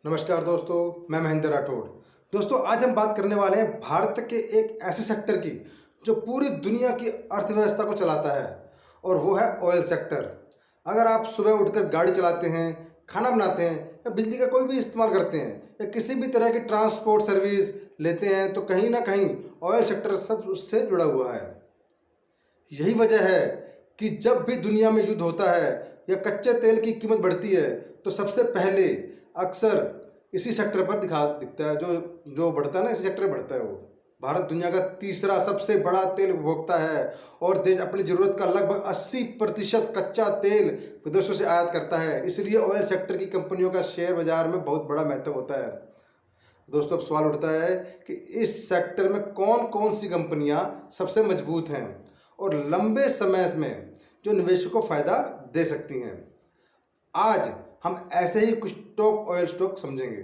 नमस्कार दोस्तों, मैं महेंद्र राठौड़। दोस्तों, आज हम बात करने वाले हैं भारत के एक ऐसे सेक्टर की जो पूरी दुनिया की अर्थव्यवस्था को चलाता है, और वो है ऑयल सेक्टर। अगर आप सुबह उठकर गाड़ी चलाते हैं, खाना बनाते हैं या बिजली का कोई भी इस्तेमाल करते हैं या किसी भी तरह की ट्रांसपोर्ट सर्विस लेते हैं, तो कहीं ना कहीं ऑयल सेक्टर सब उससे जुड़ा हुआ है। यही वजह है कि जब भी दुनिया में युद्ध होता है या कच्चे तेल की कीमत बढ़ती है, तो सबसे पहले अक्सर इसी सेक्टर पर दिखता है। जो जो बढ़ता है ना, इसी सेक्टर में बढ़ता है वो। भारत दुनिया का तीसरा सबसे बड़ा तेल उपभोक्ता है और देश अपनी ज़रूरत का लगभग 80% कच्चा तेल विदेशों से आयात करता है। इसलिए ऑयल सेक्टर की कंपनियों का शेयर बाजार में बहुत बड़ा महत्व होता है। दोस्तों, अब सवाल उठता है कि इस सेक्टर में कौन कौन सी कंपनियां सबसे मजबूत हैं और लंबे समय में जो निवेशकों को फ़ायदा दे सकती हैं। आज हम ऐसे ही कुछ टॉप ऑयल स्टॉक समझेंगे।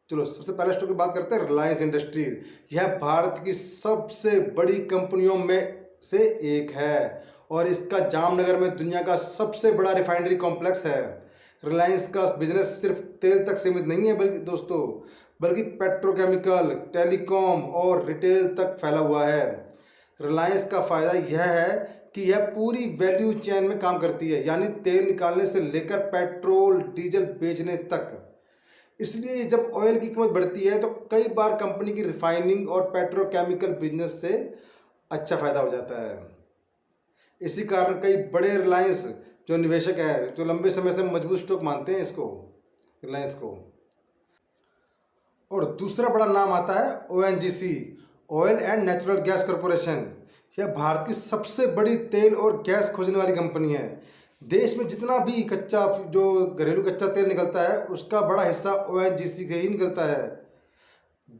चलो, सबसे पहले स्टॉक की बात करते हैं। रिलायंस इंडस्ट्रीज, यह भारत की सबसे बड़ी कंपनियों में से एक है और इसका जामनगर में दुनिया का सबसे बड़ा रिफाइनरी कॉम्प्लेक्स है। रिलायंस का बिजनेस सिर्फ तेल तक सीमित नहीं है, बल्कि पेट्रोकेमिकल, टेलीकॉम और रिटेल तक फैला हुआ है। रिलायंस का फ़ायदा यह है कि यह पूरी वैल्यू चेन में काम करती है, यानी तेल निकालने से लेकर पेट्रोल डीजल बेचने तक। इसलिए जब ऑयल की कीमत बढ़ती है तो कई बार कंपनी की रिफाइनिंग और पेट्रोकेमिकल बिजनेस से अच्छा फायदा हो जाता है। इसी कारण कई बड़े रिलायंस जो निवेशक है, जो लंबे समय से मजबूत स्टॉक मानते हैं इसको, रिलायंस को। और दूसरा बड़ा नाम आता है ONGC, oil and natural gas corporation. यह भारत की सबसे बड़ी तेल और गैस खोजने वाली कंपनी है। देश में जितना भी जो घरेलू कच्चा तेल निकलता है, उसका बड़ा हिस्सा ओएनजीसी से ही निकलता है।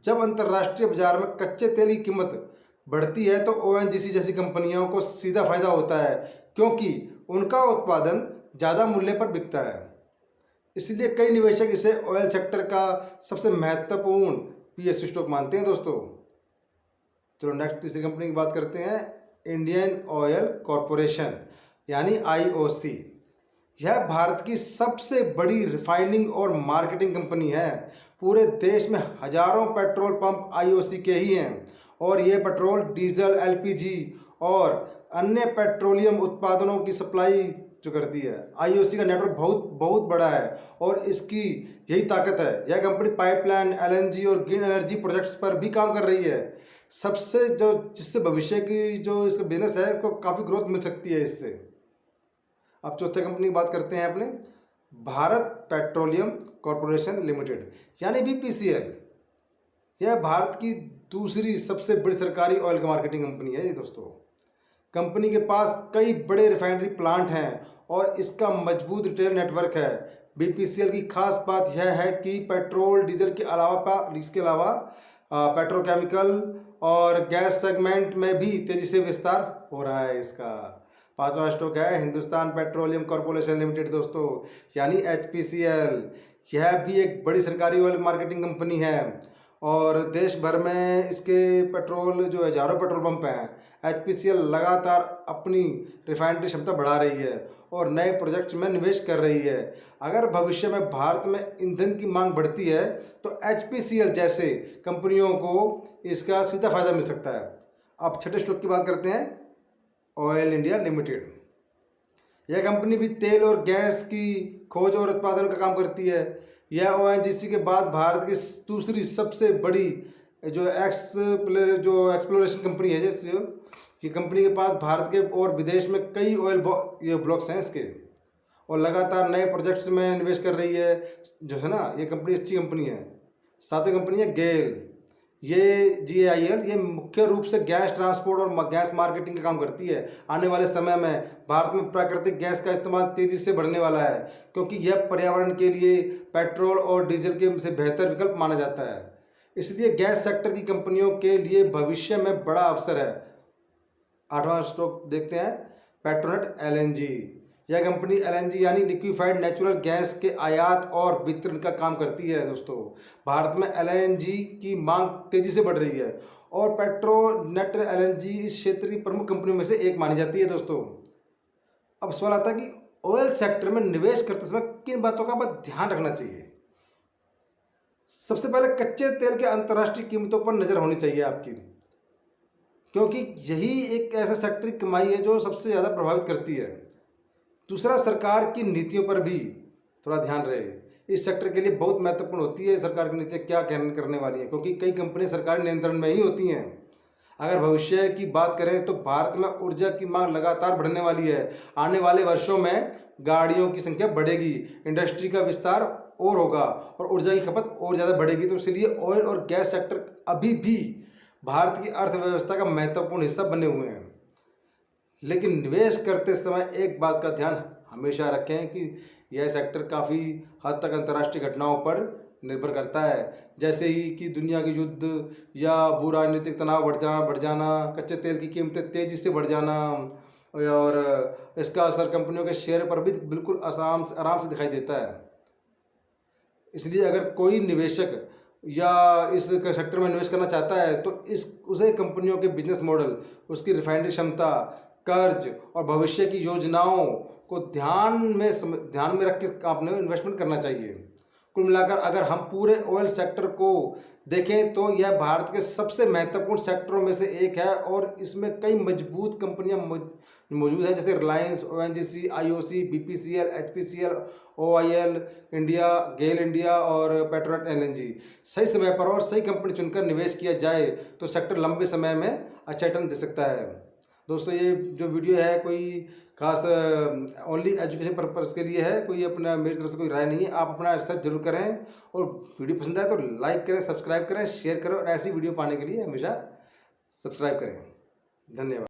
जब अंतर्राष्ट्रीय बाजार में कच्चे तेल की कीमत बढ़ती है तो ओएनजीसी जैसी कंपनियों को सीधा फायदा होता है, क्योंकि उनका उत्पादन ज़्यादा मूल्य पर बिकता है। इसलिए कई निवेशक इसे ऑयल सेक्टर का सबसे महत्वपूर्ण पीएसयू स्टॉक मानते हैं। दोस्तों, चलो नेक्स्ट तीसरी कंपनी की बात करते हैं। इंडियन ऑयल कॉरपोरेशन यानी आईओसी। यह भारत की सबसे बड़ी रिफाइनिंग और मार्केटिंग कंपनी है। पूरे देश में हजारों पेट्रोल पंप आईओसी के ही हैं और ये पेट्रोल, डीजल, एलपीजी और अन्य पेट्रोलियम उत्पादनों की सप्लाई जो करती है। आईओसी का नेटवर्क बहुत बहुत बड़ा है और इसकी यही ताकत है। यह कंपनी पाइपलाइन, एलएनजी और ग्रीन एनर्जी प्रोजेक्ट्स पर भी काम कर रही है, जिससे भविष्य की जो इसका बिजनेस है को काफ़ी ग्रोथ मिल सकती है इससे। अब चौथे कंपनी की बात करते हैं अपने, भारत पेट्रोलियम कॉरपोरेशन लिमिटेड यानी बीपीसीएल। यह भारत की दूसरी सबसे बड़ी सरकारी ऑयल का मार्केटिंग कंपनी है। ये दोस्तों, कंपनी के पास कई बड़े रिफाइनरी प्लांट हैं और इसका मजबूत रिटेल नेटवर्क है। बीपीसीएल की खास बात यह है कि पेट्रोल डीजल के अलावा पेट्रोकेमिकल और गैस सेगमेंट में भी तेजी से विस्तार हो रहा है इसका। पांचवा स्टॉक है हिंदुस्तान पेट्रोलियम कॉरपोरेशन लिमिटेड दोस्तों, यानी एचपीसीएल। यह भी एक बड़ी सरकारी ऑयल मार्केटिंग कंपनी है और देश भर में इसके हजारों पेट्रोल पंप हैं। एचपीसीएल लगातार अपनी रिफाइनरी क्षमता बढ़ा रही है और नए प्रोजेक्ट्स में निवेश कर रही है। अगर भविष्य में भारत में ईंधन की मांग बढ़ती है तो एचपीसीएल जैसे कंपनियों को इसका सीधा फायदा मिल सकता है। अब छठे स्टॉक की बात करते हैं, ऑयल इंडिया लिमिटेड। यह कंपनी भी तेल और गैस की खोज और उत्पादन का काम करती है। यह ओएनजीसी के बाद भारत की दूसरी सबसे बड़ी एक्सप्लोरेशन कंपनी है। जैसे ये कंपनी के पास भारत के और विदेश में कई ऑयल ब्लॉक्स हैं इसके और लगातार नए प्रोजेक्ट्स में निवेश कर रही है, जो है ना, ये कंपनी अच्छी कंपनी है। सातवीं कंपनी है गेल। ये GAIL, ये मुख्य रूप से गैस ट्रांसपोर्ट और गैस मार्केटिंग का काम करती है। आने वाले समय में भारत में प्राकृतिक गैस का इस्तेमाल तेज़ी से बढ़ने वाला है, क्योंकि यह पर्यावरण के लिए पेट्रोल और डीजल के से बेहतर विकल्प माना जाता है। इसलिए गैस सेक्टर की कंपनियों के लिए भविष्य में बड़ा अवसर है। आठवां स्टॉक देखते हैं, पेट्रोनेट LNG। यह कंपनी LNG यानी लिक्विफाइड नेचुरल गैस के आयात और वितरण का काम करती है। दोस्तों, भारत में LNG की मांग तेजी से बढ़ रही है और पेट्रोनेट LNG इस क्षेत्र की प्रमुख कंपनियों में से एक मानी जाती है। दोस्तों, अब सवाल आता है कि ऑयल सेक्टर में निवेश करते समय किन बातों का ध्यान रखना चाहिए। सबसे पहले कच्चे तेल के अंतर्राष्ट्रीय कीमतों पर नज़र होनी चाहिए आपकी, क्योंकि यही एक ऐसा सेक्टर की कमाई है जो सबसे ज़्यादा प्रभावित करती है। दूसरा, सरकार की नीतियों पर भी थोड़ा ध्यान रहे। इस सेक्टर के लिए बहुत महत्वपूर्ण होती है सरकार की नीतियाँ क्या करने वाली हैं, क्योंकि कई कंपनियां सरकारी नियंत्रण में ही होती हैं। अगर भविष्य की बात करें तो भारत में ऊर्जा की मांग लगातार बढ़ने वाली है। आने वाले वर्षों में गाड़ियों की संख्या बढ़ेगी, इंडस्ट्री का विस्तार और होगा और ऊर्जा की खपत और ज़्यादा बढ़ेगी। तो इसलिए ऑयल और गैस सेक्टर अभी भी भारत की अर्थव्यवस्था का महत्वपूर्ण हिस्सा बने हुए हैं। लेकिन निवेश करते समय एक बात का ध्यान हमेशा रखें कि यह सेक्टर काफ़ी हद तक अंतर्राष्ट्रीय घटनाओं पर निर्भर करता है, जैसे ही कि दुनिया के युद्ध या भू राजनीतिक तनाव बढ़ जाना, कच्चे तेल की कीमतें तेज़ी से बढ़ जाना, और इसका असर कंपनियों के शेयर पर भी बिल्कुल आराम से दिखाई देता है। इसलिए अगर कोई निवेशक या इस सेक्टर में निवेश करना चाहता है तो उसे कंपनियों के बिजनेस मॉडल, उसकी रिफाइनरी क्षमता, कर्ज और भविष्य की योजनाओं को ध्यान में रख के आपने इन्वेस्टमेंट करना चाहिए। कुल मिलाकर अगर हम पूरे ऑयल सेक्टर को देखें तो यह भारत के सबसे महत्वपूर्ण सेक्टरों में से एक है और इसमें कई मजबूत कंपनियां मौजूद हैं, जैसे रिलायंस, ओएनजीसी, आईओसी, बीपीसीएल, एचपीसीएल, ओआईएल इंडिया, गेल इंडिया और पेट्रोनेट एलएनजी। सही समय पर और सही कंपनी चुनकर निवेश किया जाए तो सेक्टर लंबे समय में अच्छा रिटर्न दे सकता है। दोस्तों, ये जो वीडियो है कोई खास ओनली एजुकेशन पर्पज़ के लिए है, कोई अपना मेरी तरफ से कोई राय नहीं है। आप अपना रिसर्च जरूर करें और वीडियो पसंद आए तो लाइक करें, सब्सक्राइब करें, शेयर करें और ऐसी वीडियो पाने के लिए हमेशा सब्सक्राइब करें। धन्यवाद।